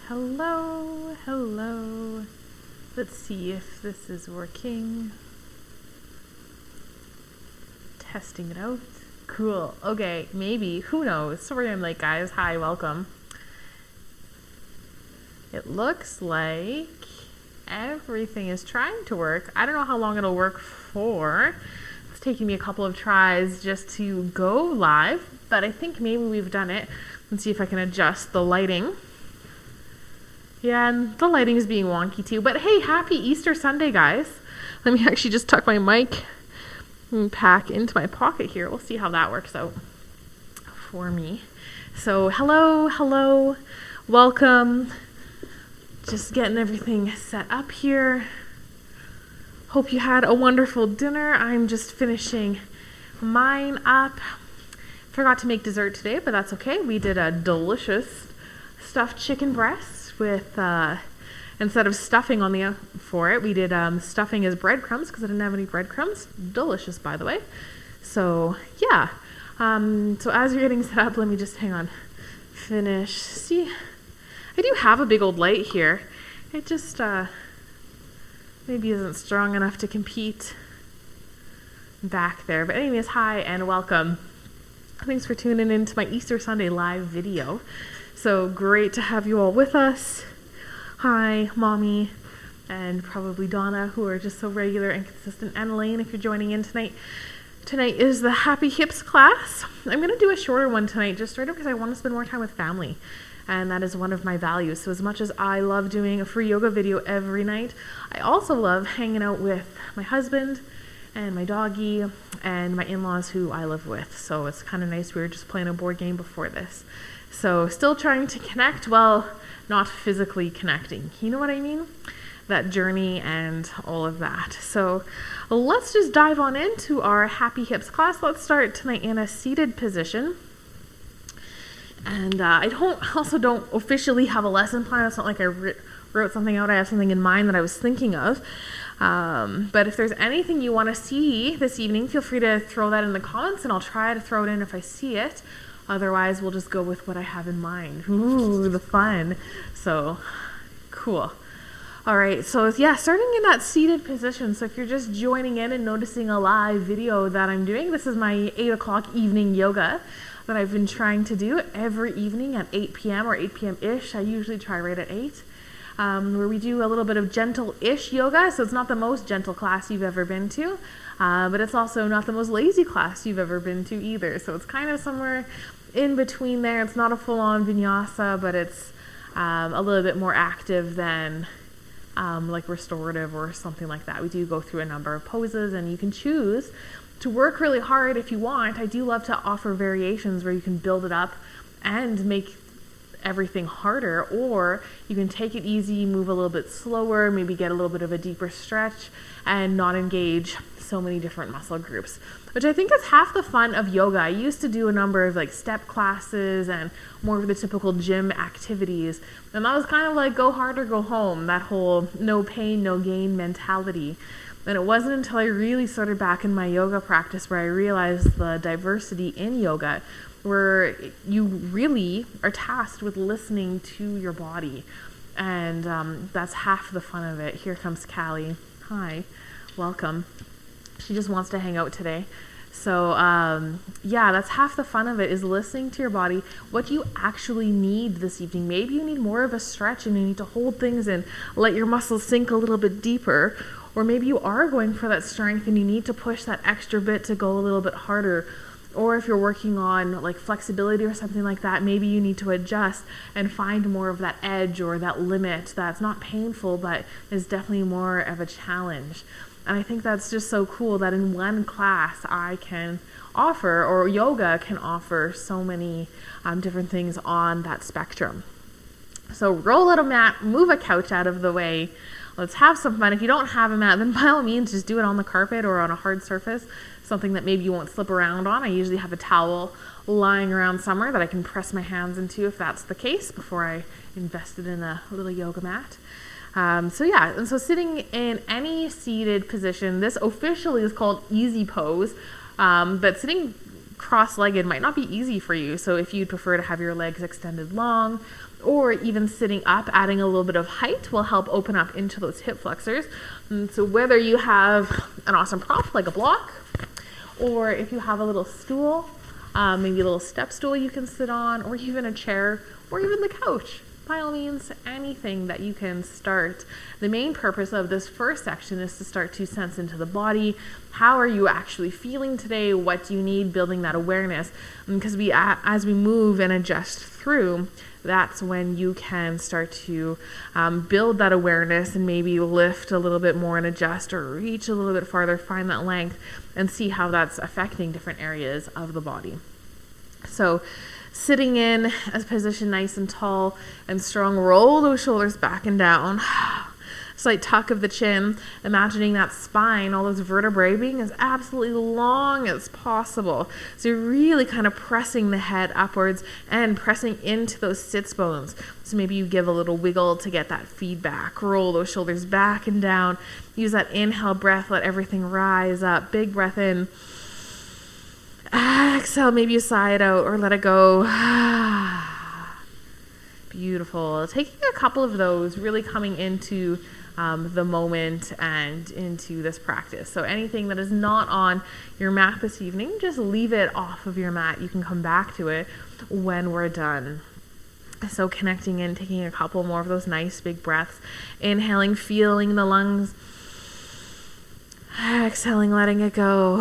Hello, hello. Let's see if this is working. Testing it out. Cool. Okay, maybe. Who knows? Sorry I'm late, guys. Hi, welcome. It looks like everything is trying to work. I don't know how long it'll work for. It's taking me a couple of tries just to go live, but I think maybe we've done it. Let's see if I can adjust the lighting. Yeah, and the lighting is being wonky too. But hey, happy Easter Sunday, guys. Let me actually just tuck my mic and pack into my pocket here. We'll see how that works out for me. So hello, welcome. Just getting everything set up here. Hope you had a wonderful dinner. I'm just finishing mine up. Forgot to make dessert today, but that's okay. We did a delicious stuffed chicken breast with, instead of stuffing for it, we did stuffing as breadcrumbs because I didn't have any breadcrumbs. Delicious, by the way. So, yeah. So as you're getting set up, let me just, finish. See, I do have a big old light here. It just maybe isn't strong enough to compete back there. But anyways, hi and welcome. Thanks for tuning in to my Easter Sunday live video. So great to have you all with us. Hi, Mommy, and probably Donna, who are just so regular and consistent, and Elaine, if you're joining in tonight. Tonight is the Happy Hips class. I'm going to do a shorter one tonight, just straight up because I want to spend more time with family, and that is one of my values. So as much as I love doing a free yoga video every night, I also love hanging out with my husband and my doggy and my in-laws who I live with. So it's kind of nice. We were just playing a board game before this. So still trying to connect, well, not physically connecting. You know what I mean? That journey and all of that. So let's just dive on into our Happy Hips class. Let's start tonight in a seated position. And I don't officially have a lesson plan. It's not like I wrote something out. I have something in mind that I was thinking of. But if there's anything you want to see this evening, feel free to throw that in the comments and I'll try to throw it in if I see it. Otherwise, we'll just go with what I have in mind. Ooh, the fun. So, cool. All right, so yeah, starting in that seated position. So if you're just joining in and noticing a live video that I'm doing, this is my 8 o'clock evening yoga that I've been trying to do every evening at 8 p.m. or 8 p.m.-ish. I usually try right at 8. Where we do a little bit of gentle-ish yoga. So it's not the most gentle class you've ever been to, but it's also not the most lazy class you've ever been to either. So it's kind of somewhere in between there. It's not a full-on vinyasa, but it's a little bit more active than like restorative or something like that. We do go through a number of poses, and you can choose to work really hard if you want. I do love to offer variations where you can build it up and make everything harder, or you can take it easy, move a little bit slower, maybe get a little bit of a deeper stretch and not engage so many different muscle groups, which I think is half the fun of yoga. I used to do a number of like step classes and more of the typical gym activities, and that was kind of like go hard or go home, that whole no pain, no gain mentality. And it wasn't until I really started back in my yoga practice where I realized the diversity in yoga, where you really are tasked with listening to your body. And that's half the fun of it. Here comes Callie. Hi, welcome. She just wants to hang out today. So yeah, that's half the fun of it, is listening to your body, what you actually need this evening. Maybe you need more of a stretch and you need to hold things and let your muscles sink a little bit deeper. Or maybe you are going for that strength and you need to push that extra bit to go a little bit harder. Or if you're working on like flexibility or something like that, maybe you need to adjust and find more of that edge or that limit that's not painful, but is definitely more of a challenge. And I think that's just so cool that in one class I can offer, or yoga can offer, so many different things on that spectrum. So roll out a mat, move a couch out of the way. Let's have some fun. If you don't have a mat, then by all means, just do it on the carpet or on a hard surface, something that maybe you won't slip around on. I usually have a towel lying around somewhere that I can press my hands into if that's the case before I invested in a little yoga mat. So yeah, and so sitting in any seated position, this officially is called easy pose, but sitting cross-legged might not be easy for you. So if you'd prefer to have your legs extended long, or even sitting up, adding a little bit of height will help open up into those hip flexors. And so whether you have an awesome prop like a block, or if you have a little stool, maybe a little step stool you can sit on, or even a chair, or even the couch. By all means, anything that you can start. The main purpose of this first section is to start to sense into the body. How are you actually feeling today? What do you need? Building that awareness. Because as we move and adjust through, that's when you can start to build that awareness and maybe lift a little bit more and adjust, or reach a little bit farther, find that length, and see how that's affecting different areas of the body. So sitting in a position nice and tall and strong, roll those shoulders back and down. Slight tuck of the chin, imagining that spine, all those vertebrae being as absolutely long as possible. So you're really kind of pressing the head upwards and pressing into those sits bones. So maybe you give a little wiggle to get that feedback. Roll those shoulders back and down. Use that inhale breath, let everything rise up. Big breath in. Exhale, maybe you sigh it out or let it go. Beautiful. Taking a couple of those, really coming into the moment and into this practice. So anything that is not on your mat this evening, just leave it off of your mat. You can come back to it when we're done. So connecting in, taking a couple more of those nice big breaths. Inhaling, feeling the lungs. Exhaling, letting it go.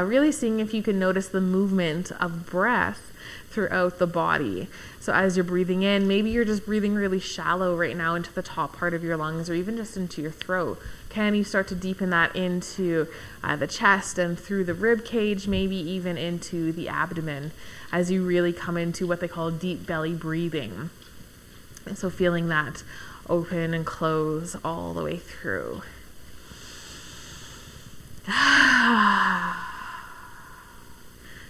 Really seeing if you can notice the movement of breath throughout the body. So as you're breathing in, maybe you're just breathing really shallow right now into the top part of your lungs, or even just into your throat. Can you start to deepen that into the chest and through the rib cage, maybe even into the abdomen, as you really come into what they call deep belly breathing. So feeling that open and close all the way through.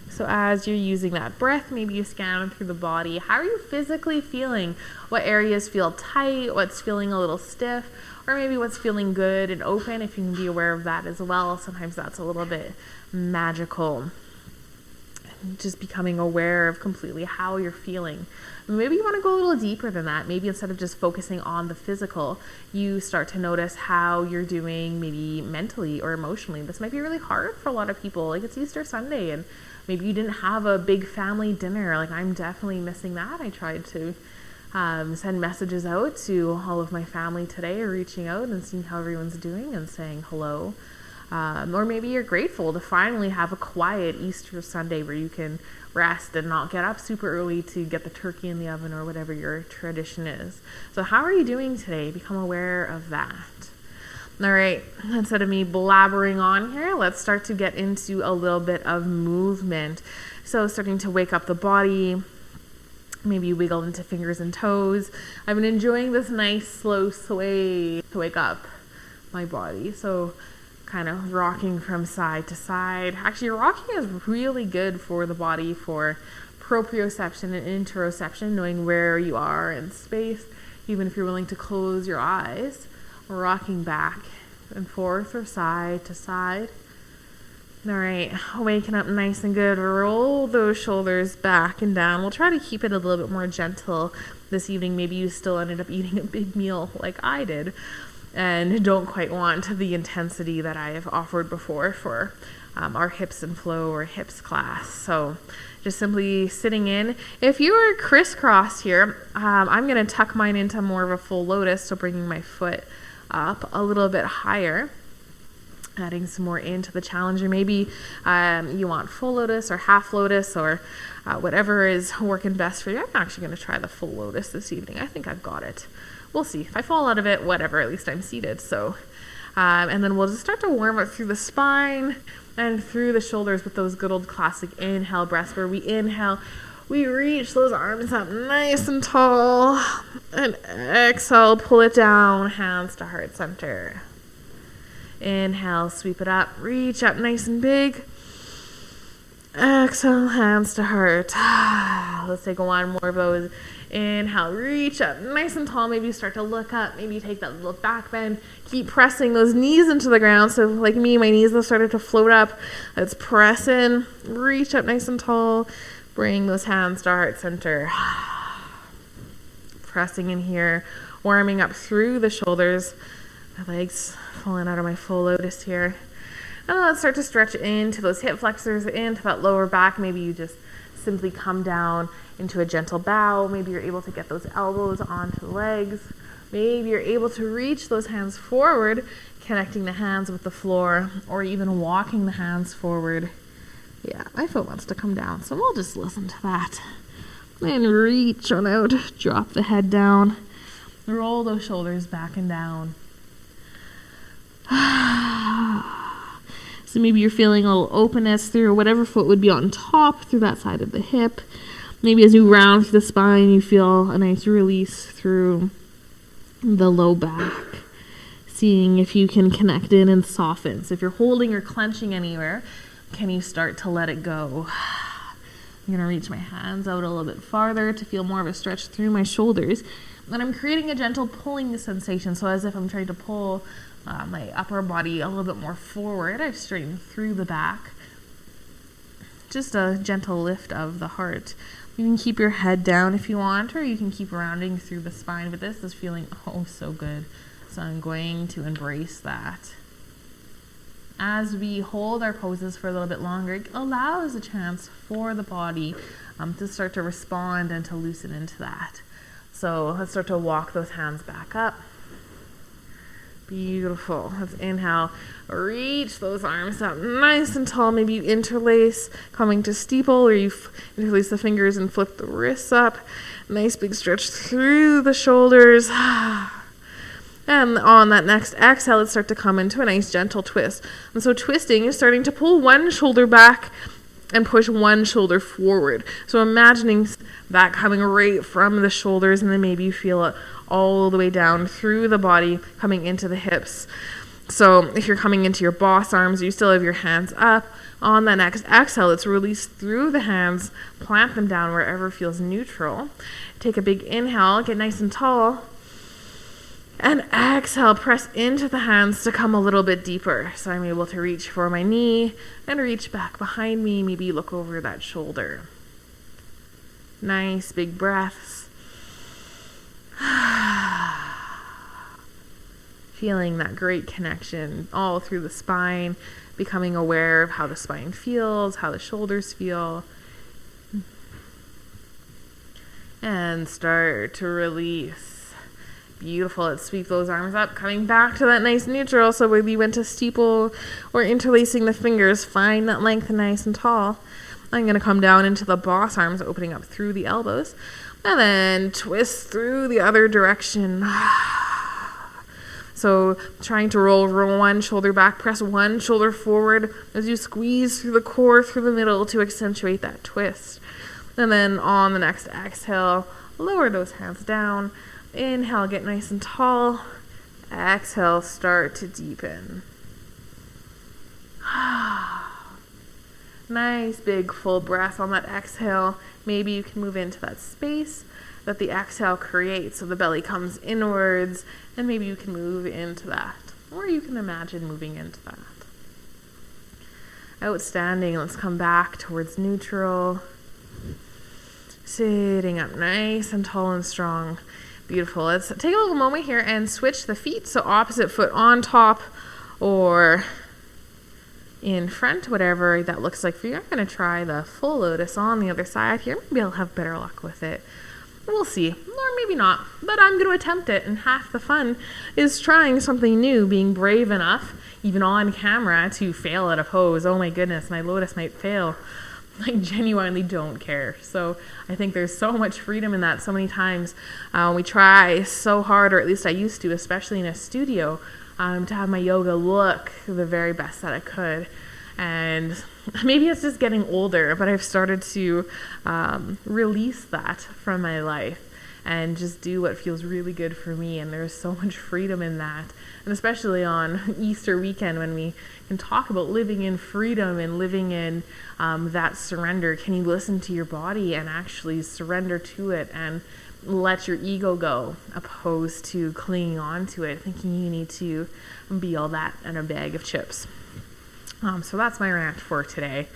So as you're using that breath, maybe you scan through the body. How are you physically feeling? What areas feel tight? What's feeling a little stiff? Or maybe what's feeling good and open, if you can be aware of that as well. Sometimes that's a little bit magical. Just becoming aware of completely how you're feeling. Maybe you want to go a little deeper than that. Maybe instead of just focusing on the physical, you start to notice how you're doing, maybe mentally or emotionally. This might be really hard for a lot of people. Like, it's Easter Sunday and maybe you didn't have a big family dinner. Like, I'm definitely missing that. I tried to send messages out to all of my family today, or reaching out and seeing how everyone's doing and saying hello. Or maybe you're grateful to finally have a quiet Easter Sunday where you can rest and not get up super early to get the turkey in the oven or whatever your tradition is. So how are you doing today? Become aware of that. All right, instead of me blabbering on here, let's start to get into a little bit of movement. So starting to wake up the body. Maybe you wiggle into fingers and toes. I've been enjoying this nice slow sway to wake up my body. So kind of rocking from side to side. Actually, rocking is really good for the body for proprioception and interoception, knowing where you are in space, even if you're willing to close your eyes. Rocking back and forth or side to side. All right, waking up nice and good. Roll those shoulders back and down. We'll try to keep it a little bit more gentle this evening. Maybe you still ended up eating a big meal like I did, and don't quite want the intensity that I have offered before for our hips and flow or hips class. So just simply sitting in. If you are crisscross here, I'm going to tuck mine into more of a full lotus, so bringing my foot up a little bit higher, adding some more into the challenge. Or maybe you want full lotus or half lotus, or whatever is working best for you. I'm actually going to try the full lotus this evening. I think I've got it. We'll see. If I fall out of it, whatever, at least I'm seated. So, and then we'll just start to warm up through the spine and through the shoulders with those good old classic inhale breaths, where we inhale, we reach those arms up nice and tall, and exhale, pull it down, hands to heart center. Inhale, sweep it up, reach up nice and big. Exhale, hands to heart. Let's take one more of those. Inhale, reach up nice and tall. Maybe you start to look up. Maybe you take that little back bend. Keep pressing those knees into the ground. So like me, my knees have started to float up. Let's press in, reach up nice and tall. Bring those hands to heart center. Pressing in here, warming up through the shoulders. My legs falling out of my full lotus here. And let's start to stretch into those hip flexors, into that lower back. Maybe you just simply come down into a gentle bow. Maybe you're able to get those elbows onto the legs. Maybe you're able to reach those hands forward, connecting the hands with the floor, or even walking the hands forward. Yeah, my foot wants to come down, so we'll just listen to that. And reach on out, drop the head down, roll those shoulders back and down. So maybe you're feeling a little openness through whatever foot would be on top, through that side of the hip. Maybe as you round through the spine, you feel a nice release through the low back. Seeing if you can connect in and soften. So if you're holding or clenching anywhere, can you start to let it go? I'm going to reach my hands out a little bit farther to feel more of a stretch through my shoulders. And I'm creating a gentle pulling sensation. So as if I'm trying to pull my upper body a little bit more forward. I've straightened through the back. Just a gentle lift of the heart. You can keep your head down if you want, or you can keep rounding through the spine. But this is feeling oh so good. So I'm going to embrace that. As we hold our poses for a little bit longer, it allows a chance for the body to start to respond and to loosen into that. So let's start to walk those hands back up. Beautiful. Let's inhale, reach those arms up nice and tall. Maybe you interlace, coming to steeple, or you interlace the fingers and flip the wrists up. Nice big stretch through the shoulders. And on that next exhale, let's start to come into a nice gentle twist. And so twisting is starting to pull one shoulder back and push one shoulder forward. So imagining that coming right from the shoulders, and then maybe you feel it all the way down through the body, coming into the hips. So if you're coming into your boss arms, you still have your hands up. On that next exhale, let's release through the hands, plant them down wherever feels neutral. Take a big inhale, get nice and tall. And exhale, press into the hands to come a little bit deeper. So I'm able to reach for my knee and reach back behind me. Maybe look over that shoulder. Nice big breaths. Feeling that great connection all through the spine, becoming aware of how the spine feels, how the shoulders feel. And start to release. Beautiful. Let's sweep those arms up, coming back to that nice neutral. So whether you went to steeple or interlacing the fingers, find that length nice and tall. I'm going to come down into the boss arms, opening up through the elbows, and then twist through the other direction. So trying to roll one shoulder back, press one shoulder forward as you squeeze through the core, through the middle to accentuate that twist. And then on the next exhale, lower those hands down. Inhale, get nice and tall. Exhale, start to deepen. Nice big full breath on that exhale. Maybe you can move into that space that the exhale creates. So the belly comes inwards, and maybe you can move into that. Or you can imagine moving into that. Outstanding. Let's come back towards neutral. Sitting up nice and tall and strong. Beautiful. Let's take a little moment here and switch the feet. So opposite foot on top or in front, whatever that looks like for you. I'm going to try the full lotus on the other side here. Maybe I'll have better luck with it. We'll see. Or maybe not. But I'm going to attempt it. And half the fun is trying something new, being brave enough, even on camera, to fail at a pose. Oh my goodness, my lotus might fail. I genuinely don't care. So I think there's so much freedom in that. So many times we try so hard, or at least I used to, especially in a studio, to have my yoga look the very best that I could. And maybe it's just getting older, but I've started to release that from my life and just do what feels really good for me. And there's so much freedom in that. And especially on Easter weekend, when we can talk about living in freedom and living in that surrender. Can you listen to your body and actually surrender to it and let your ego go, opposed to clinging on to it, thinking you need to be all that and a bag of chips. So that's my rant for today.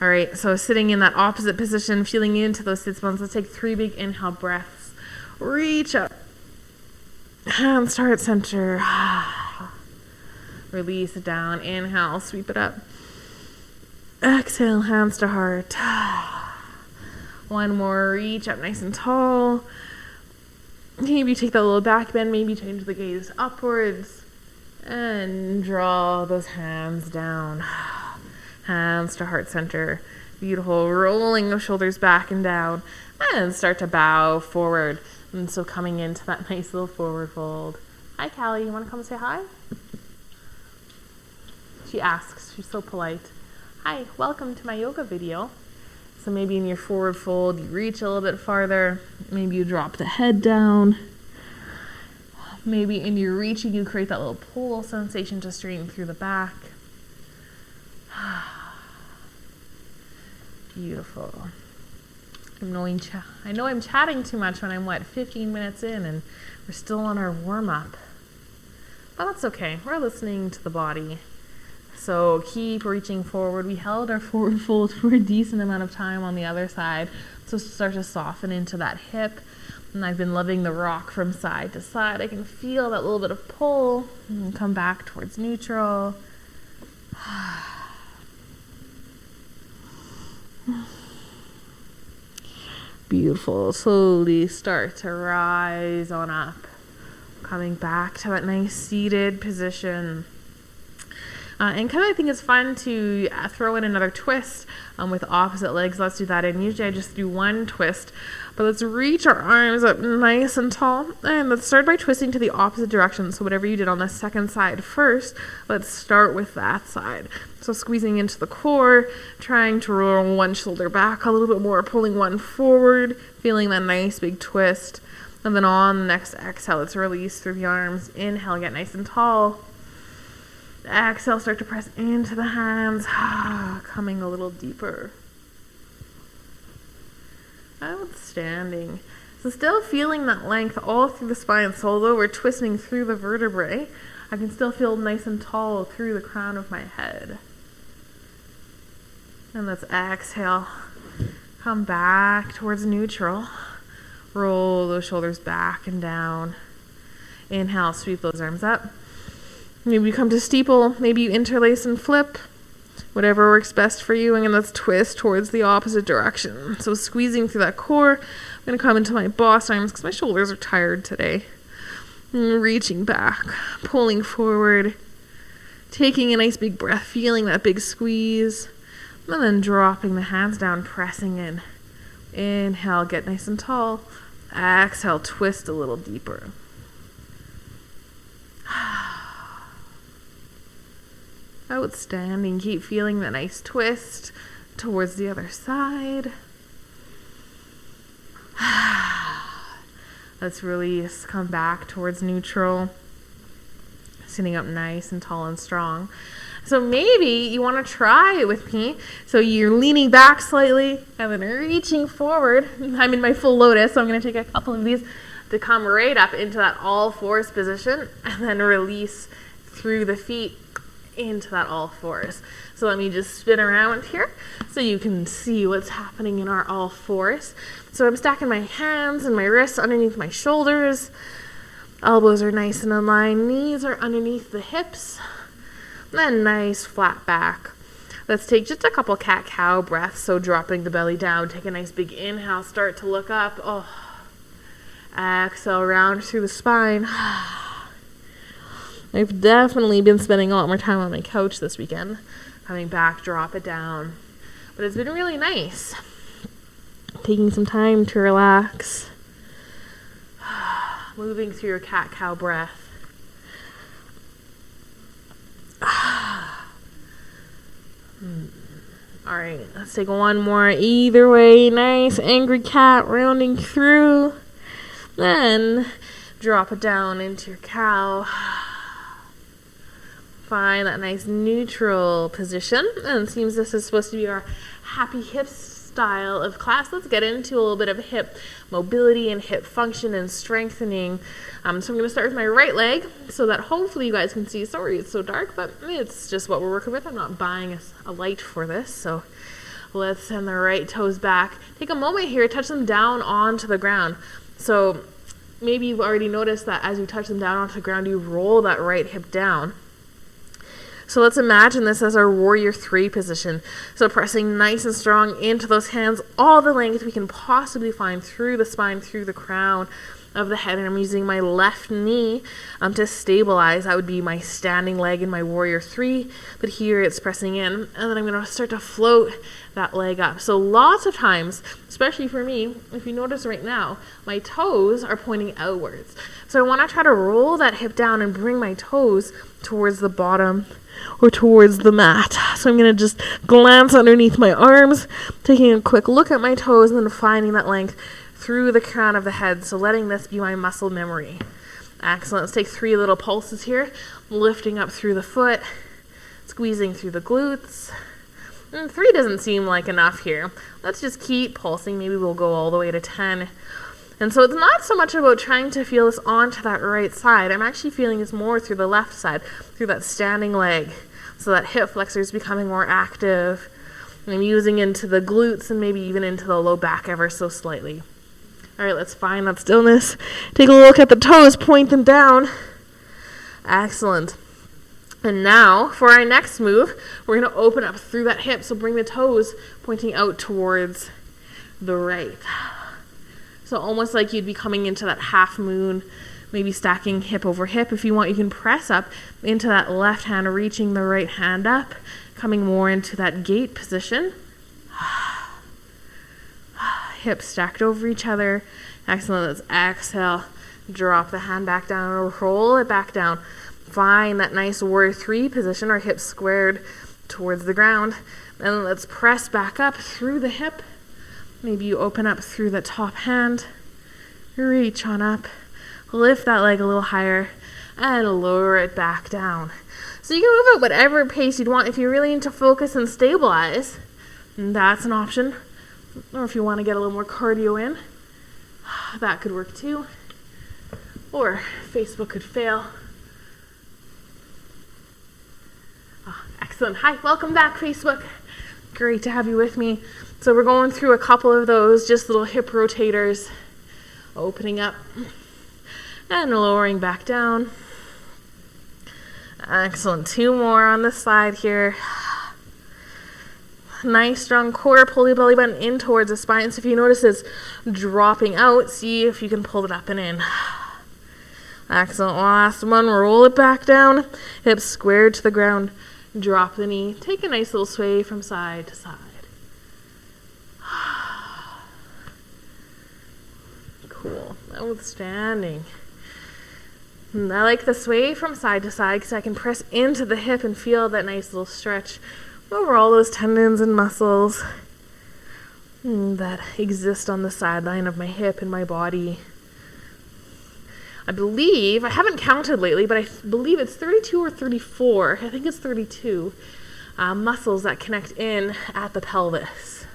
All right, so sitting in that opposite position, feeling into those sits bones. Let's take 3 big inhale breaths. Reach up. Hands to heart center. Release it down. Inhale, sweep it up. Exhale, hands to heart. One more, reach up nice and tall. Maybe take that little back bend, maybe change the gaze upwards. And draw those hands down. Hands to heart center. Beautiful. Rolling those shoulders back and down. And start to bow forward. And so coming into that nice little forward fold. Hi, Callie. You want to come say hi? She asks. She's so polite. Hi, welcome to my yoga video. So maybe in your forward fold, you reach a little bit farther. Maybe you drop the head down. Maybe in your reaching, you create that little pull sensation to straighten through the back. Beautiful. I know I'm chatting too much when I'm, 15 minutes in and we're still on our warm-up. But that's okay. We're listening to the body. So keep reaching forward. We held our forward fold for a decent amount of time on the other side. So start to soften into that hip. And I've been loving the rock from side to side. I can feel that little bit of pull. And come back towards neutral. Beautiful. Slowly start to rise on up. Coming back to that nice seated position. And kind of I think it's fun to throw in another twist with opposite legs. Let's do that. And usually I just do one twist. But let's reach our arms up nice and tall. And let's start by twisting to the opposite direction. So whatever you did on the second side first, let's start with that side. So squeezing into the core, trying to roll one shoulder back a little bit more, pulling one forward, feeling that nice big twist. And then on the next exhale, let's release through the arms. Inhale, get nice and tall. Exhale, start to press into the hands, coming a little deeper. Outstanding. So still feeling that length all through the spine. So although we're twisting through the vertebrae, I can still feel nice and tall through the crown of my head. And let's exhale. Come back towards neutral. Roll those shoulders back and down. Inhale, sweep those arms up. Maybe you come to steeple, maybe you interlace and flip, whatever works best for you. And let's twist towards the opposite direction. So squeezing through that core, I'm going to come into my boss arms because my shoulders are tired today. And reaching back, pulling forward, taking a nice big breath, feeling that big squeeze, and then dropping the hands down, pressing in. Inhale, get nice and tall. Exhale, twist a little deeper. Outstanding. Keep feeling that nice twist towards the other side. Let's release. Come back towards neutral. Sitting up nice and tall and strong. So maybe you want to try it with me. So you're leaning back slightly and then reaching forward. I'm in my full lotus, so I'm going to take a couple of these to come right up into that all fours position and then release through the feet into that all fours. So let me just spin around here so you can see what's happening in our all fours. So I'm stacking my hands and my wrists underneath my shoulders. Elbows are nice and aligned. Knees are underneath the hips. And nice flat back. Let's take just a couple cat-cow breaths. So dropping the belly down. Take a nice big inhale. Start to look up. Oh. Exhale, round through the spine. I've definitely been spending a lot more time on my couch this weekend. Coming back, drop it down. But it's been really nice. Taking some time to relax. Moving through your cat-cow breath. All right, let's take one more. Either way, nice angry cat rounding through. Then drop it down into your cow. Find that nice neutral position. And it seems this is supposed to be our happy hips style of class. Let's get into a little bit of hip mobility and hip function and strengthening. So I'm going to start with my right leg so that hopefully you guys can see. Sorry it's so dark, but it's just what we're working with. I'm not buying a light for this. So let's send the right toes back. Take a moment here, touch them down onto the ground. So maybe you've already noticed that as you touch them down onto the ground, you roll that right hip down. So let's imagine this as our warrior 3 position. So pressing nice and strong into those hands, all the length we can possibly find through the spine, through the crown of the head. And I'm using my left knee to stabilize. That would be my standing leg in my warrior 3. But here it's pressing in. And then I'm going to start to float that leg up. So lots of times, especially for me, if you notice right now, my toes are pointing outwards. So I want to try to roll that hip down and bring my toes towards the bottom or towards the mat. So I'm going to just glance underneath my arms, taking a quick look at my toes and then finding that length through the crown of the head. So letting this be my muscle memory. Excellent. Let's take 3 little pulses here. Lifting up through the foot, squeezing through the glutes. And 3 doesn't seem like enough here. Let's just keep pulsing. Maybe we'll go all the way to 10. And so it's not so much about trying to feel this onto that right side. I'm actually feeling this more through the left side, through that standing leg. So that hip flexor is becoming more active. And I'm using into the glutes and maybe even into the low back ever so slightly. All right, let's find that stillness. Take a look at the toes, point them down. Excellent. And now for our next move, we're going to open up through that hip. So bring the toes pointing out towards the right. So almost like you'd be coming into that half moon, maybe stacking hip over hip. If you want, you can press up into that left hand, reaching the right hand up, coming more into that gate position. Hips stacked over each other. Excellent. Let's exhale. Drop the hand back down or roll it back down. Find that nice warrior 3 position, or hips squared towards the ground. And let's press back up through the hip. Maybe you open up through the top hand, reach on up, lift that leg a little higher, and lower it back down. So you can move at whatever pace you'd want. If you're really into focus and stabilize, that's an option. Or if you want to get a little more cardio in, that could work too. Or Facebook could fail. Oh, excellent. Hi, welcome back, Facebook. Great to have you with me. So we're going through a couple of those, just little hip rotators, opening up and lowering back down. Excellent. 2 more on this side here. Nice strong core, pull your belly button in towards the spine. So if you notice it's dropping out, see if you can pull it up and in. Excellent. Last one, roll it back down, hips squared to the ground, drop the knee, take a nice little sway from side to side. Cool. Outstanding. And I like the sway from side to side because I can press into the hip and feel that nice little stretch over all those tendons and muscles that exist on the sideline of my hip and my body. I believe, I haven't counted lately, but I believe it's 32 or 34. I think it's 32 muscles that connect in at the pelvis.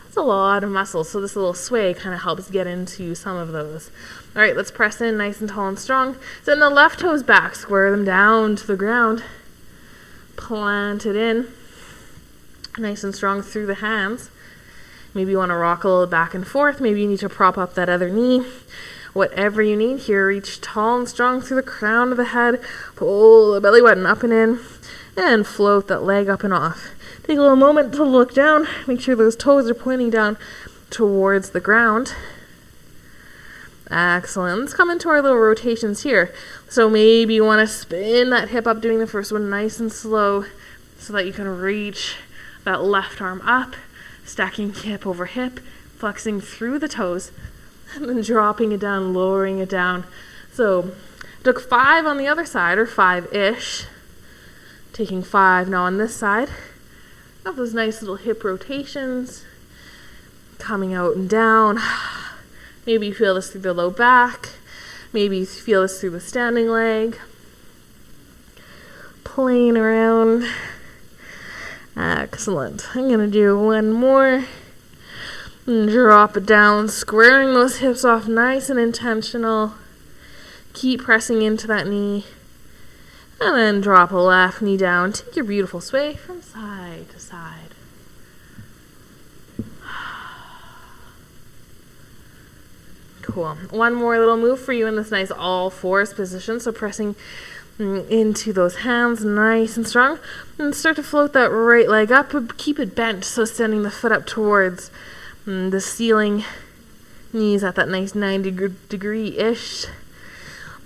That's a lot of muscles, so this little sway kind of helps get into some of those. All right, let's press in nice and tall and strong. Send the left toes back, square them down to the ground. Plant it in, nice and strong through the hands. Maybe you want to rock a little back and forth. Maybe you need to prop up that other knee. Whatever you need here, reach tall and strong through the crown of the head. Pull the belly button up and in, and float that leg up and off. Take a little moment to look down. Make sure those toes are pointing down towards the ground. Excellent. Let's come into our little rotations here. So maybe you want to spin that hip up, doing the first one nice and slow so that you can reach that left arm up, stacking hip over hip, flexing through the toes, and then dropping it down, lowering it down. So took 5 on the other side, or 5-ish. Taking 5 now on this side. Have those nice little hip rotations, coming out and down, Maybe you feel this through the low back. Maybe you feel this through the standing leg. Playing around. Excellent. I'm going to do one more. And drop it down, squaring those hips off nice and intentional. Keep pressing into that knee. And then drop a left knee down. Take your beautiful sway from side to side. Cool. One more little move for you in this nice all fours position. So pressing into those hands nice and strong. And start to float that right leg up. But keep it bent, so sending the foot up towards the ceiling. Knees at that nice 90-degree-ish.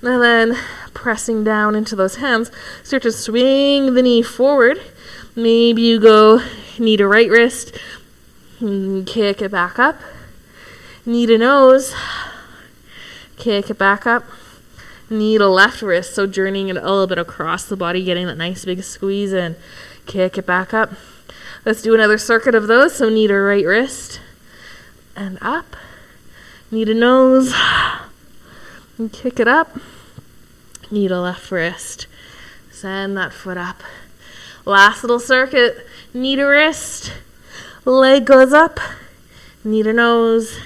And then pressing down into those hands, start to swing the knee forward. Maybe you go knee to right wrist, kick it back up. Knee to nose, kick it back up. Knee to left wrist, so journeying it a little bit across the body, getting that nice big squeeze in. Kick it back up. Let's do another circuit of those, so knee to right wrist and up. Knee to nose and kick it up. Knee to left wrist. Send that foot up. Last little circuit. Knee to wrist. Leg goes up. Knee to nose.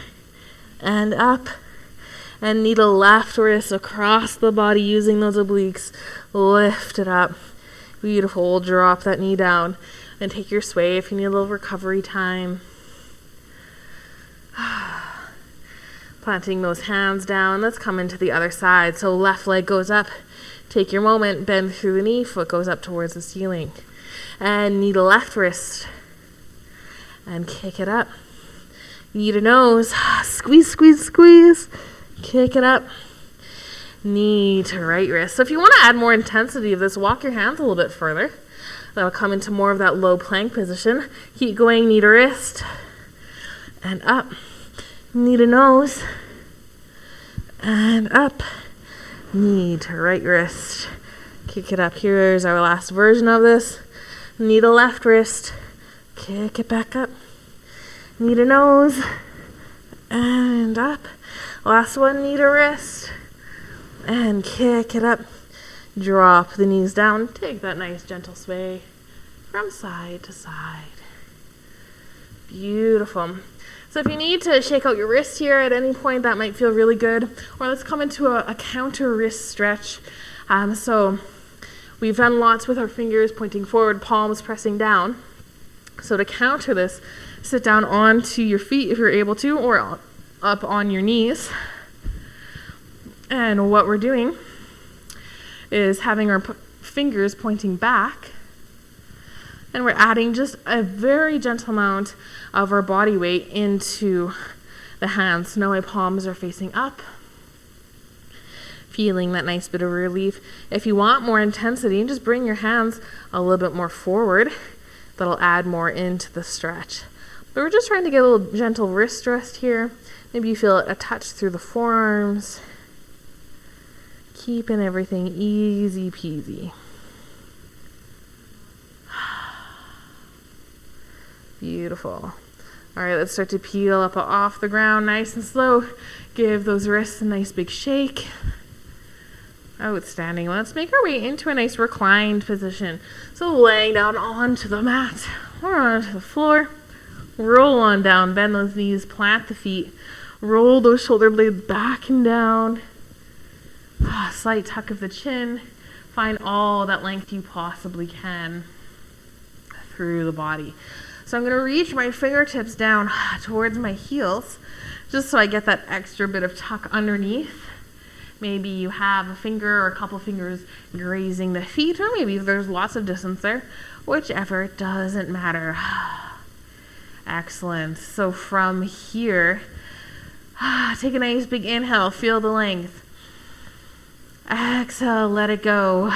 And up. And knee to left wrist across the body using those obliques. Lift it up. Beautiful. Drop that knee down. And take your sway if you need a little recovery time. Planting those hands down. Let's come into the other side. So left leg goes up. Take your moment. Bend through the knee. Foot goes up towards the ceiling. And knee to left wrist. And kick it up. Knee to nose. Squeeze, squeeze, squeeze. Kick it up. Knee to right wrist. So if you want to add more intensity of this, walk your hands a little bit further. That'll come into more of that low plank position. Keep going. Knee to wrist. And up. Knee to nose. And up. Knee to right wrist. Kick it up. Here's our last version of this. Knee to left wrist. Kick it back up. Knee to nose. And up. Last one, knee to wrist. And kick it up. Drop the knees down. Take that nice gentle sway from side to side. Beautiful. So if you need to shake out your wrist here at any point, that might feel really good. Or let's come into a counter wrist stretch. So we've done lots with our fingers pointing forward, palms pressing down. So to counter this, sit down onto your feet if you're able to, or up on your knees. And what we're doing is having our fingers pointing back. And we're adding just a very gentle amount of our body weight into the hands. So now my palms are facing up. Feeling that nice bit of relief. If you want more intensity, just bring your hands a little bit more forward. That'll add more into the stretch. But we're just trying to get a little gentle wrist rest here. Maybe you feel it a touch through the forearms. Keeping everything easy peasy. Beautiful. All right, let's start to peel up off the ground nice and slow. Give those wrists a nice big shake. Outstanding. Let's make our way into a nice reclined position. So laying down onto the mat or onto the floor. Roll on down, bend those knees, plant the feet. Roll those shoulder blades back and down. Slight tuck of the chin. Find all that length you possibly can through the body. So I'm going to reach my fingertips down towards my heels, just so I get that extra bit of tuck underneath. Maybe you have a finger or a couple fingers grazing the feet, or maybe there's lots of distance there. Whichever, it doesn't matter. Excellent. So from here, take a nice big inhale, feel the length. Exhale, let it go.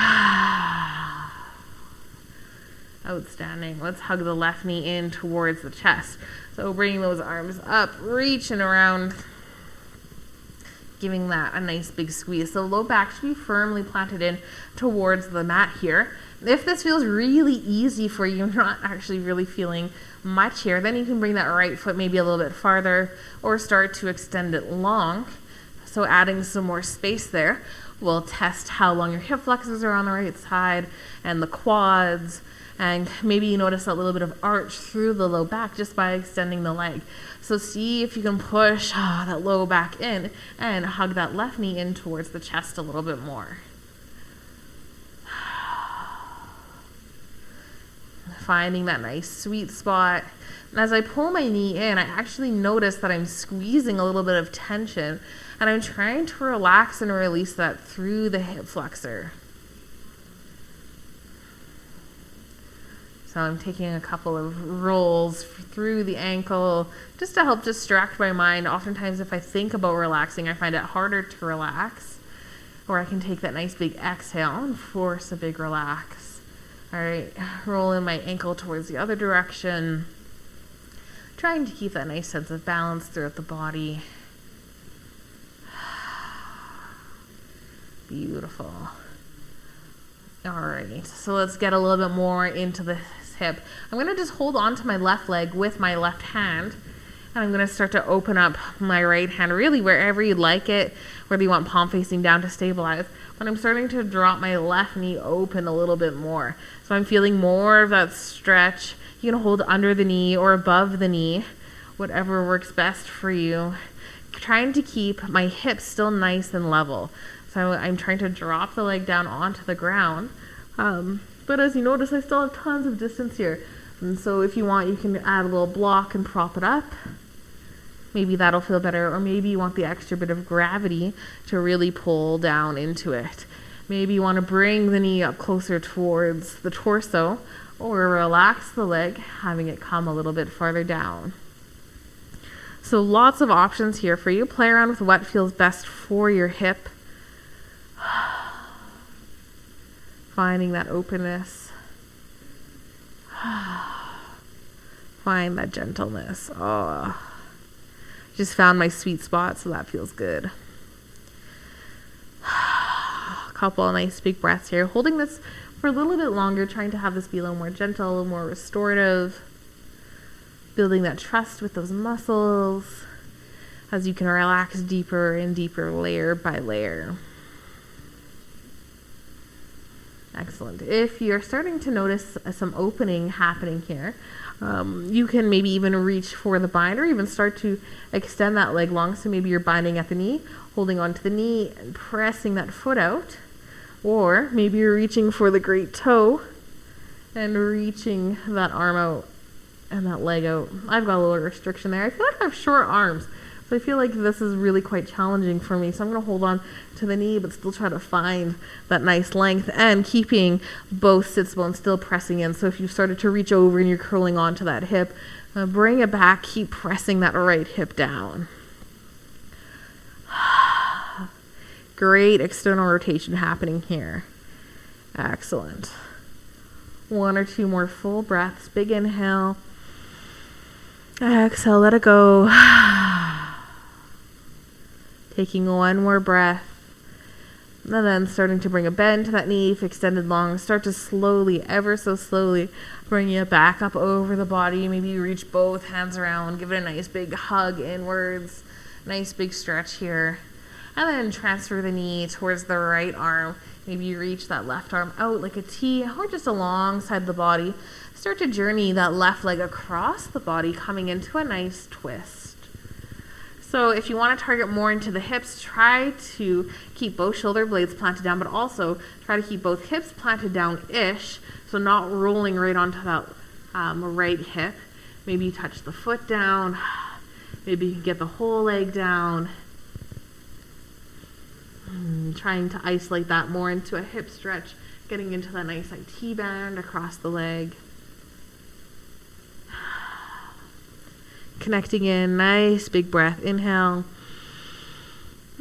Outstanding. Let's hug the left knee in towards the chest. So bring those arms up, reaching around. giving that a nice big squeeze. So low back should be firmly planted in towards the mat here. If this feels really easy for you, you're not actually really feeling much here, then you can bring that right foot maybe a little bit farther or start to extend it long. So adding some more space there will test how long your hip flexors are on the right side and the quads. And maybe you notice a little bit of arch through the low back just by extending the leg. So see if you can push that low back in and hug that left knee in towards the chest a little bit more. Finding that nice sweet spot. And as I pull my knee in, I actually notice that I'm squeezing a little bit of tension, and I'm trying to relax and release that through the hip flexor. So I'm taking a couple of rolls through the ankle just to help distract my mind. Oftentimes if I think about relaxing, I find it harder to relax. Or I can take that nice big exhale and force a big relax. All right, roll in my ankle towards the other direction. Trying to keep that nice sense of balance throughout the body. Beautiful. All right, so let's get a little bit more into the hip. I'm going to just hold on to my left leg with my left hand, and I'm going to start to open up my right hand really wherever you like it, whether you want palm facing down to stabilize. But I'm starting to drop my left knee open a little bit more. So I'm feeling more of that stretch. You can hold under the knee or above the knee, whatever works best for you. Trying to keep my hips still nice and level. So I'm trying to drop the leg down onto the ground. But as you notice, I still have tons of distance here. And so if you want, you can add a little block and prop it up. Maybe that'll feel better. Or maybe you want the extra bit of gravity to really pull down into it. Maybe you want to bring the knee up closer towards the torso, or relax the leg, having it come a little bit farther down. So lots of options here for you. Play around with what feels best for your hip. Finding that openness. Find that gentleness. Oh, just found my sweet spot, so that feels good. A couple of nice big breaths here. Holding this for a little bit longer, trying to have this be a little more gentle, a little more restorative. Building that trust with those muscles as you can relax deeper and deeper, layer by layer. Excellent. If you're starting to notice some opening happening here, you can maybe even reach for the bind or even start to extend that leg long. So maybe you're binding at the knee, holding onto the knee and pressing that foot out. Or maybe you're reaching for the great toe and reaching that arm out and that leg out. I've got a little restriction there. I feel like I have short arms. So I feel like this is really quite challenging for me. So I'm going to hold on to the knee, but still try to find that nice length and keeping both sits bones still pressing in. So if you've started to reach over and you're curling onto that hip, bring it back. Keep pressing that right hip down. Great external rotation happening here. Excellent. 1 or 2 more full breaths. Big inhale. Exhale, let it go. Taking 1 more breath. And then starting to bring a bend to that knee, if extended long. Start to slowly, ever so slowly, bring it back up over the body. Maybe you reach both hands around. Give it a nice big hug inwards. Nice big stretch here. And then transfer the knee towards the right arm. Maybe you reach that left arm out like a T or just alongside the body. Start to journey that left leg across the body, coming into a nice twist. So if you want to target more into the hips, try to keep both shoulder blades planted down, but also try to keep both hips planted down-ish, so not rolling right onto that right hip. Maybe you touch the foot down. Maybe you can get the whole leg down. Trying to isolate that more into a hip stretch, getting into that nice like T-band across the leg. Connecting in, nice big breath, inhale,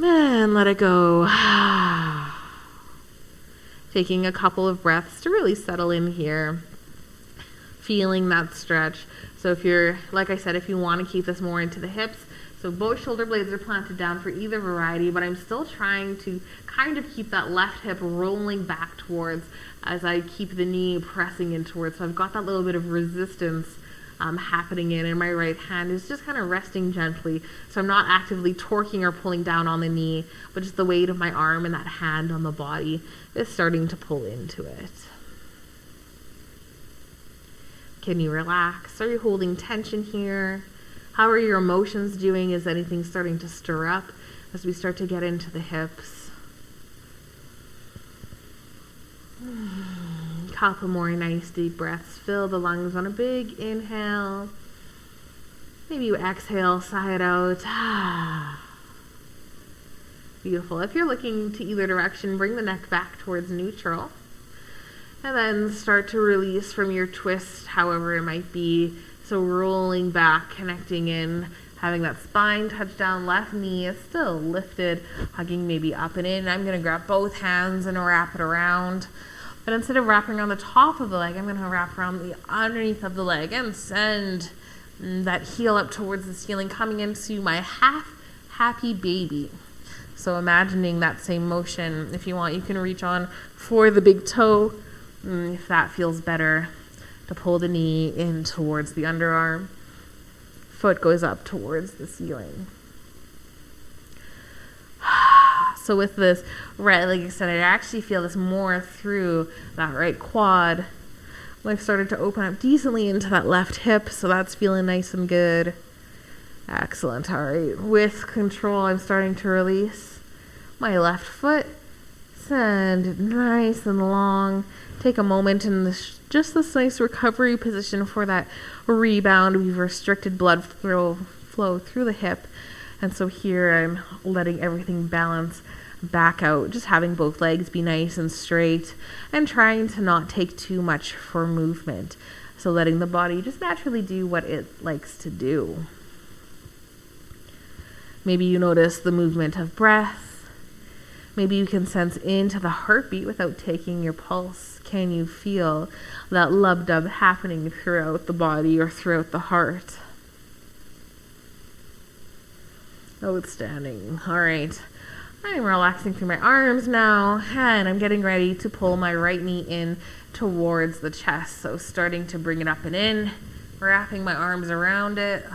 and let it go. Taking a couple of breaths to really settle in here, feeling that stretch. So if you're, like I said, if you want to keep this more into the hips, So both shoulder blades are planted down for either variety, but I'm still trying to kind of keep that left hip rolling back towards as I keep the knee pressing in towards. So I've got that little bit of resistance happening in, and my right hand is just kind of resting gently. So I'm not actively torquing or pulling down on the knee, but just the weight of my arm and that hand on the body is starting to pull into it. Can you relax? Are you holding tension here? How are your emotions doing? Is anything starting to stir up as we start to get into the hips? Couple more nice deep breaths. Fill the lungs on a big inhale. Maybe you exhale, sigh it out. Beautiful. If you're looking to either direction, bring the neck back towards neutral. And then start to release from your twist, however it might be. So rolling back, connecting in, having that spine touch down, left knee is still lifted, hugging maybe up and in. I'm going to grab both hands and wrap it around. But instead of wrapping around the top of the leg, I'm going to wrap around the underneath of the leg and send that heel up towards the ceiling, coming into my half happy baby. So imagining that same motion. If you want, you can reach on for the big toe, if that feels better, to pull the knee in towards the underarm. Foot goes up towards the ceiling. So with this right leg extended, I actually feel this more through that right quad. I've started to open up decently into that left hip, so that's feeling nice and good. Excellent. All right. With control, I'm starting to release my left foot. Send it nice and long. Take a moment in just this nice recovery position for that rebound. We've restricted blood flow through the hip. And so here I'm letting everything balance back out, just having both legs be nice and straight and trying to not take too much for movement. So letting the body just naturally do what it likes to do. Maybe you notice the movement of breath. Maybe you can sense into the heartbeat without taking your pulse. Can you feel that lub-dub happening throughout the body or throughout the heart? Outstanding. All right. I'm relaxing through my arms now, and I'm getting ready to pull my right knee in towards the chest. So starting to bring it up and in, wrapping my arms around it,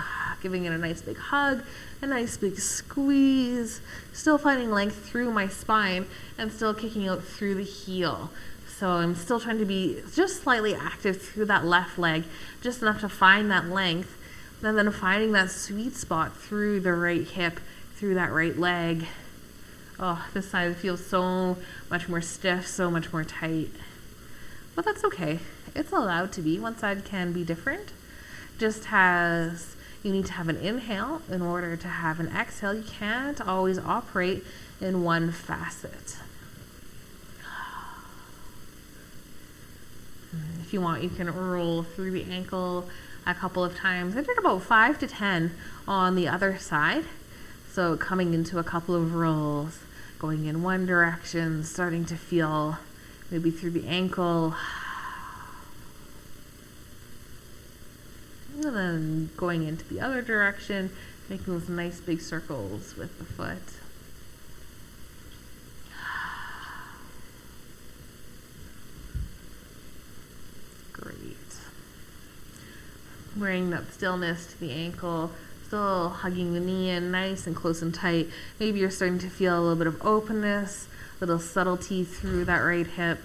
giving it a nice big hug, a nice big squeeze, still finding length through my spine and still kicking out through the heel. So I'm still trying to be just slightly active through that left leg, just enough to find that length, and then finding that sweet spot through the right hip, through that right leg. Oh, this side feels so much more stiff, so much more tight. But that's okay. It's allowed to be. One side can be different. Just as you need to have an inhale in order to have an exhale, you can't always operate in one facet. If you want, you can roll through the ankle a couple of times. I did about 5 to 10 on the other side. So coming into a couple of rolls, going in one direction, starting to feel maybe through the ankle, and then going into the other direction, making those nice big circles with the foot. Great. Bring that stillness to the ankle, still hugging the knee in nice and close and tight. Maybe you're starting to feel a little bit of openness, a little subtlety through that right hip.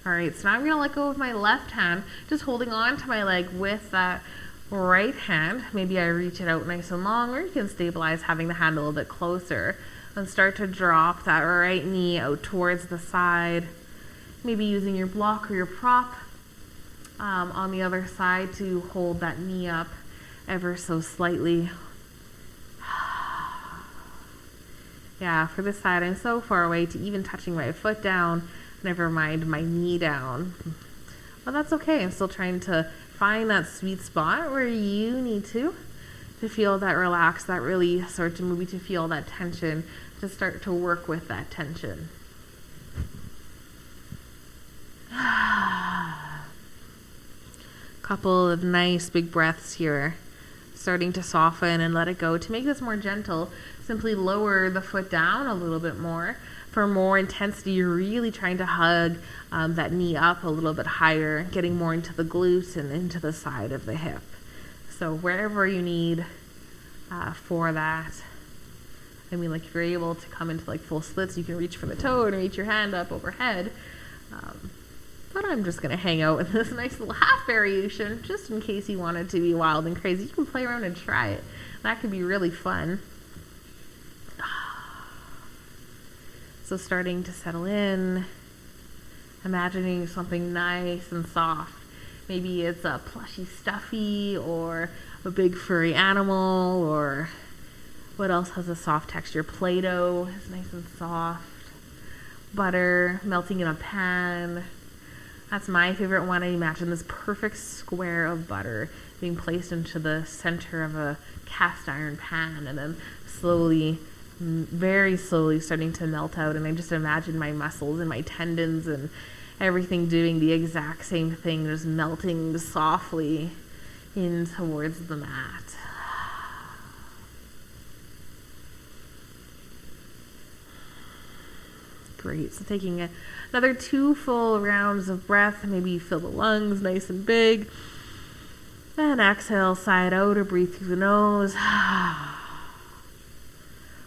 All right, so now I'm going to let go of my left hand, just holding on to my leg with that right hand. Maybe I reach it out nice and long, or you can stabilize having the hand a little bit closer and start to drop that right knee out towards the side. Maybe using your block or your prop on the other side to hold that knee up ever so slightly. Yeah, for this side, I'm so far away to even touching my foot down, never mind my knee down. But that's okay. I'm still trying to find that sweet spot where you need to feel that relax, that release, start to maybe to feel that tension, to start to work with that tension. Couple of nice big breaths here. Starting to soften and let it go. To make this more gentle, simply lower the foot down a little bit more. For more intensity, you're really trying to hug that knee up a little bit higher, getting more into the glutes and into the side of the hip. So wherever you need for that. I mean, like if you're able to come into like full splits, you can reach for the toe and reach your hand up overhead. But I'm just going to hang out with this nice little half variation just in case you wanted to be wild and crazy. You can play around and try it. That could be really fun. So starting to settle in, imagining something nice and soft. Maybe it's a plushy stuffy or a big furry animal, or what else has a soft texture? Play-Doh is nice and soft. Butter melting in a pan. That's my favorite one. I imagine this perfect square of butter being placed into the center of a cast iron pan and then slowly, very slowly starting to melt out. And I just imagine my muscles and my tendons and everything doing the exact same thing, just melting softly in towards the mat. Great. So taking another 2 full rounds of breath. Maybe you fill the lungs nice and big. And exhale, side out, or breathe through the nose.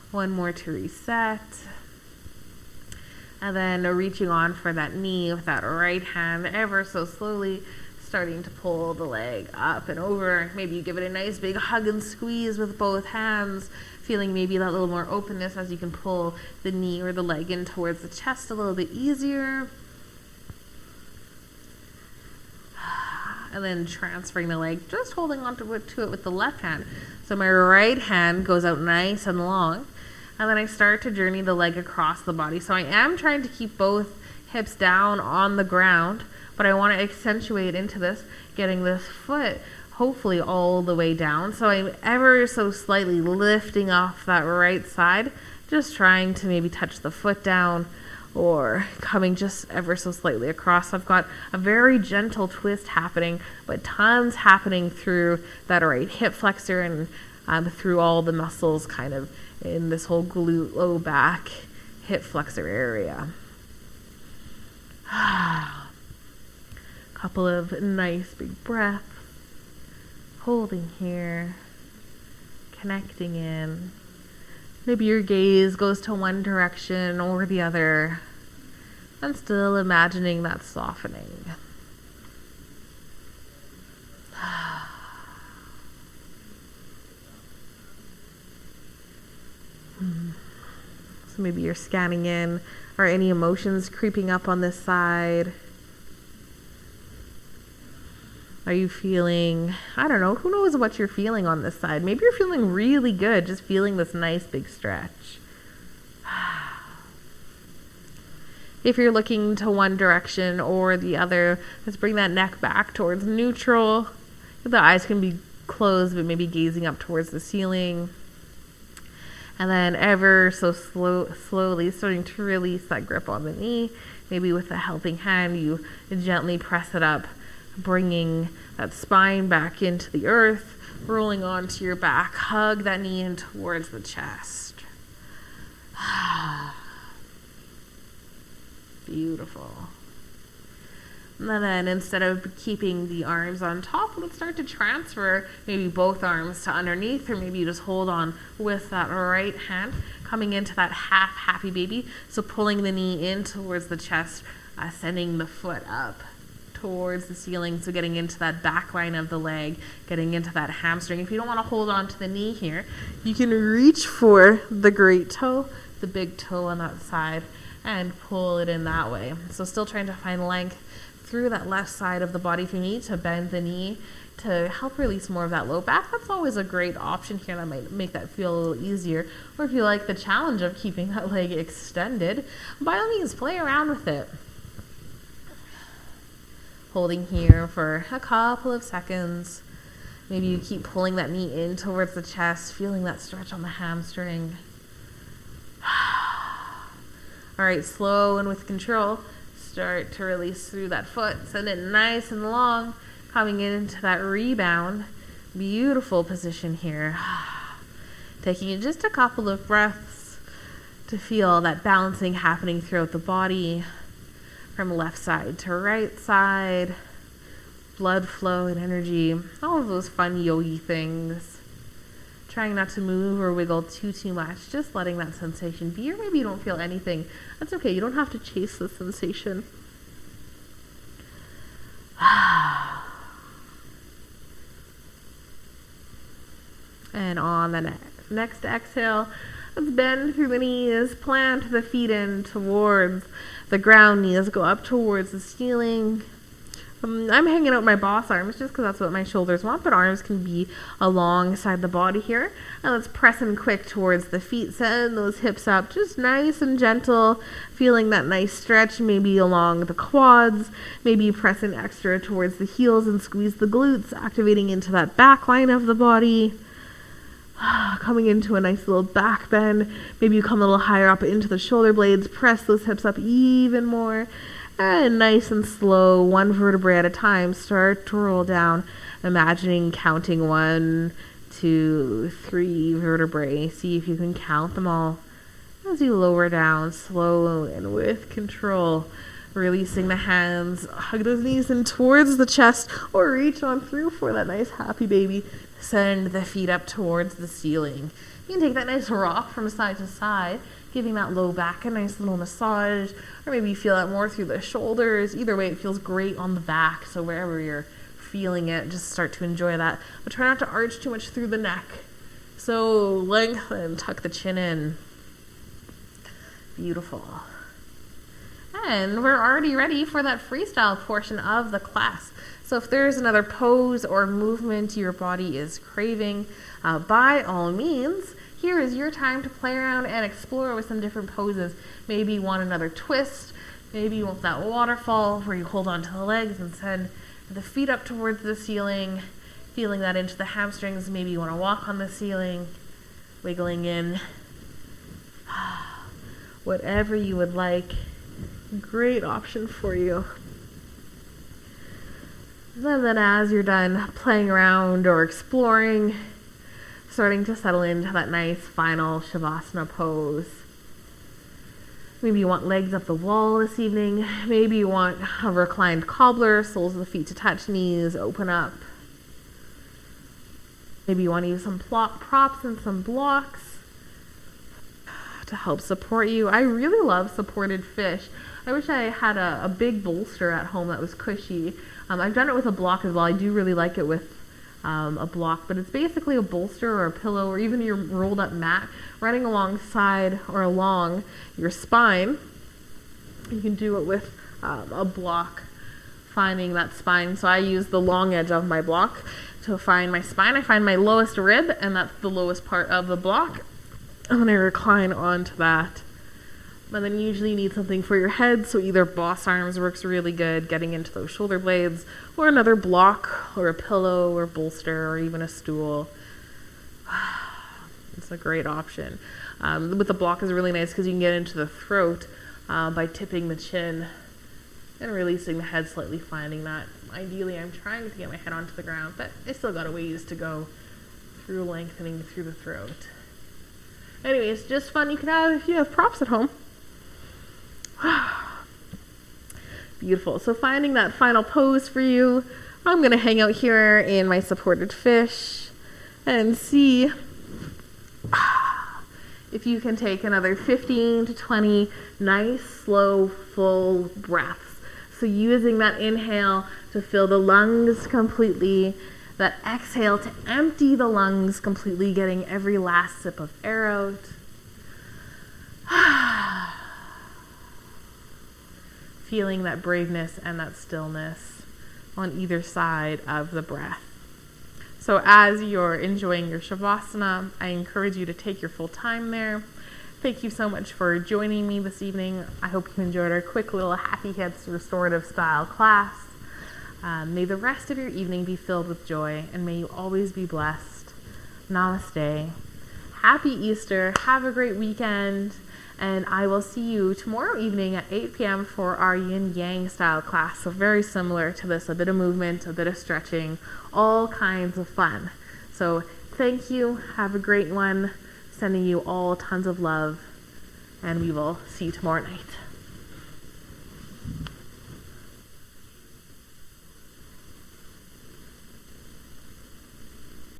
One more to reset. And then reaching on for that knee with that right hand ever so slowly, starting to pull the leg up and over. Maybe you give it a nice big hug and squeeze with both hands, feeling maybe that little more openness as you can pull the knee or the leg in towards the chest a little bit easier. And then transferring the leg, just holding on to it with the left hand. So my right hand goes out nice and long. And then I start to journey the leg across the body. So I am trying to keep both hips down on the ground, but I want to accentuate into this, getting this foot hopefully all the way down. So I'm ever so slightly lifting off that right side, just trying to maybe touch the foot down or coming just ever so slightly across. I've got a very gentle twist happening, but tons happening through that right hip flexor and through all the muscles kind of in this whole glute, low back, hip flexor area. Couple of nice big breaths. Holding here, connecting in. Maybe your gaze goes to one direction or the other, and still imagining that softening. So maybe you're scanning in. Are any emotions creeping up on this side? Are you feeling, I don't know, who knows what you're feeling on this side? Maybe you're feeling really good, just feeling this nice big stretch. If you're looking to one direction or the other, just bring that neck back towards neutral. The eyes can be closed, but maybe gazing up towards the ceiling. And then ever so slowly starting to release that grip on the knee. Maybe with a helping hand, you gently press it up, bringing that spine back into the earth, rolling onto your back. Hug that knee in towards the chest. Beautiful. And then instead of keeping the arms on top, let's start to transfer maybe both arms to underneath, or maybe you just hold on with that right hand, coming into that half happy baby. So pulling the knee in towards the chest, sending the foot up towards the ceiling, so getting into that back line of the leg, getting into that hamstring. If you don't want to hold on to the knee here, you can reach for the great toe, the big toe on that side, and pull it in that way. So still trying to find length through that left side of the body. If you need to bend the knee to help release more of that low back, that's always a great option here. That might make that feel a little easier. Or if you like the challenge of keeping that leg extended, by all means, play around with it. Holding here for a couple of seconds. Maybe you keep pulling that knee in towards the chest, feeling that stretch on the hamstring. All right, slow and with control, start to release through that foot. Send it nice and long. Coming into that rebound. Beautiful position here. Taking just a couple of breaths to feel that balancing happening throughout the body, from left side to right side, blood flow and energy, all of those fun yogi things. Trying not to move or wiggle too much, just letting that sensation be, or maybe you don't feel anything. That's okay, you don't have to chase the sensation. And on the next exhale, let's bend through the knees, plant the feet in towards the ground, knees go up towards the ceiling. I'm hanging out my boss arms just because that's what my shoulders want, but arms can be alongside the body here. And let's press in quick towards the feet, send those hips up, just nice and gentle, feeling that nice stretch maybe along the quads, maybe pressing extra towards the heels and squeeze the glutes, activating into that back line of the body. Coming into a nice little back bend. Maybe you come a little higher up into the shoulder blades, press those hips up even more. And nice and slow, one vertebrae at a time, start to roll down, imagining counting 1, 2, 3 vertebrae. See if you can count them all as you lower down, slow and with control. Releasing the hands, hug those knees in towards the chest, or reach on through for that nice happy baby. Send the feet up towards the ceiling. You can take that nice rock from side to side, giving that low back a nice little massage, or maybe you feel that more through the shoulders. Either way, it feels great on the back, so wherever you're feeling it, just start to enjoy that. But try not to arch too much through the neck. So lengthen, tuck the chin in. Beautiful. And we're already ready for that freestyle portion of the class. So if there's another pose or movement your body is craving, by all means, here is your time to play around and explore with some different poses. Maybe you want another twist. Maybe you want that waterfall where you hold onto the legs and send the feet up towards the ceiling, feeling that into the hamstrings. Maybe you want to walk on the ceiling, wiggling in. Whatever you would like. Great option for you. And then as you're done playing around or exploring, starting to settle into that nice final Shavasana pose. Maybe you want legs up the wall this evening. Maybe you want a reclined cobbler, soles of the feet to touch, knees open up. Maybe you want to use some props and some blocks to help support you. I really love supported fish. I wish I had a big bolster at home that was cushy. I've done it with a block as well. I do really like it with a block, but it's basically a bolster or a pillow or even your rolled up mat running alongside or along your spine. You can do it with a block, finding that spine. So I use the long edge of my block to find my spine. I find my lowest rib, and that's the lowest part of the block. And then I recline onto that. And then you usually need something for your head, so either boss arms works really good, getting into those shoulder blades, or another block, or a pillow, or bolster, or even a stool. It's a great option. With the block is really nice because you can get into the throat by tipping the chin and releasing the head slightly, finding that. Ideally, I'm trying to get my head onto the ground, but I still got a ways to go through lengthening through the throat. Anyways, just fun you can have if you have props at home. Beautiful. So finding that final pose for you, I'm going to hang out here in my supported fish and see if you can take another 15 to 20 nice, slow, full breaths. So using that inhale to fill the lungs completely, that exhale to empty the lungs completely, getting every last sip of air out. Feeling that braveness and that stillness on either side of the breath. So as you're enjoying your Shavasana, I encourage you to take your full time there. Thank you so much for joining me this evening. I hope you enjoyed our quick little Happy Hips restorative style class. May the rest of your evening be filled with joy, and may you always be blessed. Namaste. happy Easter. Have a great weekend. And I will see you tomorrow evening at 8 p.m. for our yin yang style class. So very similar to this, a bit of movement, a bit of stretching, all kinds of fun. So thank you. Have a great one. Sending you all tons of love. And we will see you tomorrow night.